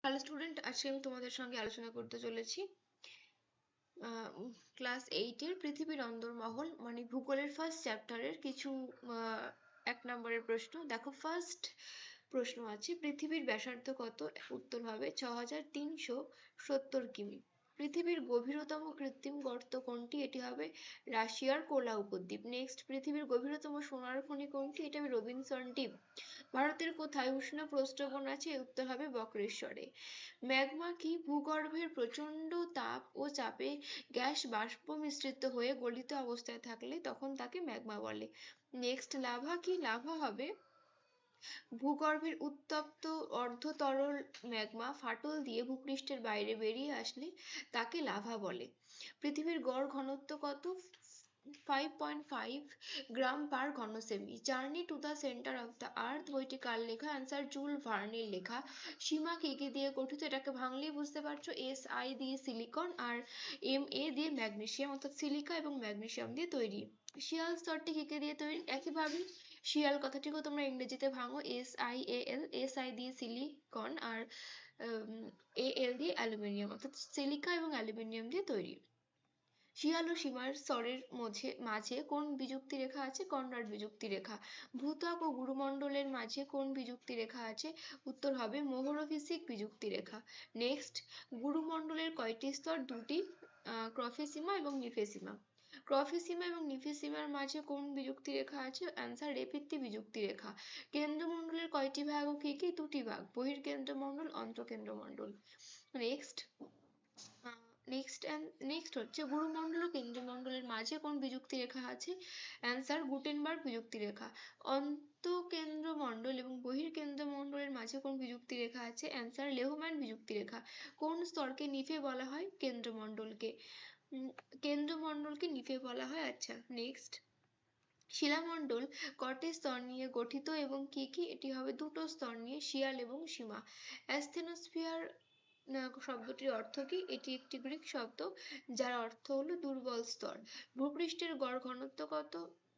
Hello student, আজকে আমি তোমাদের সঙ্গে আলোচনা করতে চলেছি ক্লাস 8 এর পৃথিবীর অন্দরমহল মানে ভূগোলের ফার্স্ট চ্যাপ্টারের কিছু 1 নম্বরের প্রশ্ন। দেখো, ফার্স্ট প্রশ্ন আছে, পৃথিবীর ব্যাসার্ধ কত? উত্তর হবে 6370 কিমি। পৃথিবীর গভীরতম কৃত্রিম গর্ত কোনটি? এটি হবে রাশিয়ার কোলা উপদ্বীপ। নেক্সট, পৃথিবীর গভীরতম সোনার খনি কোনটি? এটা হবে রবিনসন দ্বীপ। ভারতের কোথায় উষ্ণ প্রস্রবণ আছে? উত্তর হবে বক্রেশ্বরে। ম্যাগমা কি? ভূগর্ভের প্রচণ্ড তাপ ও চাপে গ্যাস বাষ্প মিশ্রিত হয়ে গলিত অবস্থায় থাকলে তখন তাকে ম্যাগমা বলে। নেক্সট, লাভা কি? লাভা হবে ভূগর্ভের উত্তপ্ত অর্ধতরল ম্যাগমা ফাটল দিয়ে ভূপৃষ্ঠের বাইরে বেরিয়ে আসলে তাকে লাভা বলে। পৃথিবীর গড় ঘনত্ব কত? 5.5 গ্রাম পার ঘন semi. Journey to the centre of the earth বইটি কার লেখা? অ্যান্সার জুল ভার্নের লেখা। সীমা কি কি দিয়ে গঠিত? এটাকে ভাঙলেই বুঝতে পারছো। SI দিয়ে সিলিকন আর Ma দিয়ে ম্যাগনেসিয়াম, অর্থাৎ সিলিকা এবং ম্যাগনেসিয়াম দিয়ে তৈরি। শিয়াল স্তরটি কি কি দিয়ে তৈরি? একইভাবে শিয়াল কথাটিকেও তোমরা ইংরেজিতে ভাঙো SIAL। SI দিয়ে সিলিকন আর AL দিয়ে অ্যালুমিনিয়াম, অর্থাৎ সিলিকা এবং অ্যালুমিনিয়াম দিয়ে তৈরি। শিয়াল ও সীমার স্তরের মাঝে কোন বিযুক্তি রেখা আছে? কনরাড বিযুক্তি রেখা। ভূত্বক ও গুরুমণ্ডলের মাঝে কোন বিযুক্তি রেখা আছে? উত্তর হবে মোহরভিসিক বিযুক্তি রেখা। নেক্সট, গুরুমণ্ডলের কয়টি স্তর? দুটি, ক্রফেসিমা এবং নিফেসিমা। ক্রফেসিমা এবং নিফেসিমার মাঝে কোন বিযুক্তি রেখা আছে? অ্যান্সার রেপিত্তি বিযুক্তি রেখা। কেন্দ্রমণ্ডলের কয়টি ভাগ ও কি কি? দুটি ভাগ, বহির্কেন্দ্রমণ্ডল, অন্তঃকেন্দ্রমণ্ডল। নেক্সট নেক্সট হচ্ছে গুরুমণ্ডল ও কেন্দ্রমণ্ডলের মাঝে কোন বিযুক্তি রেখা আছে? অ্যান্সার গুটেনবার্গ বিযুক্তি রেখা। অন্তঃকেন্দ্রমণ্ডল এবং বহির্কেন্দ্রমণ্ডলের মাঝে কোন বিযুক্তি রেখা আছে? অ্যান্সার লেহম্যান বিযুক্তি রেখা। কোন স্তরকে নিফে বলা হয়? কেন্দ্রমণ্ডলকে। কেন্দ্রমণ্ডলকে নিফে বলা হয়। আচ্ছা, নেক্সট, শিলামণ্ডল কটি স্তর নিয়ে গঠিত এবং কি কি? এটি হবে দুটো স্তর নিয়ে, শিয়াল এবং সীমা। অ্যাসথেনোস্ফিয়ার শব্দটির অর্থ কি? এটি একটি গ্রিক শব্দ যার অর্থ হলো দুর্বল স্তর। ভূপৃষ্ঠের গড় ঘনত্ব কত?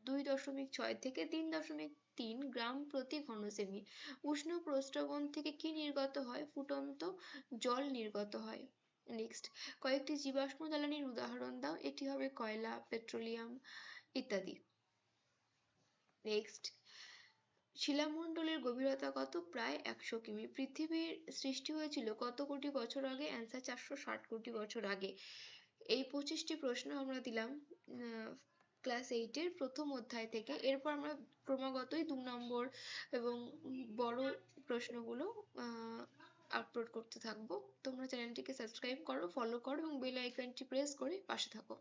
2.6 থেকে 3.3 গ্রাম প্রতি ঘন সেমি। উষ্ণ প্রস্রবণ থেকে কি নির্গত হয়? ফুটন্ত জল নির্গত হয়। নেক্সট, কয়েকটি জীবাশ্ম জ্বালানির উদাহরণ দাও। এটি হবে কয়লা, পেট্রোলিয়াম ইত্যাদি। নেক্সট, শিলামণ্ডলের গভীরতা কত? প্রায় 100 কিমি। পৃথিবীর সৃষ্টি হয়েছিল কত কোটি বছর আগে? অ্যান্সার 460 কোটি বছর আগে। এই 25টি প্রশ্ন আমরা দিলাম ক্লাস 8 এর প্রথম অধ্যায় থেকে। এরপর আমরা ক্রমাগতই 2 নম্বর এবং বড় প্রশ্নগুলো আপলোড করতে থাকবো। তোমরা চ্যানেলটিকে সাবস্ক্রাইব করো, ফলো করো এবং বেল আইকনটি প্রেস করে পাশে থাকো।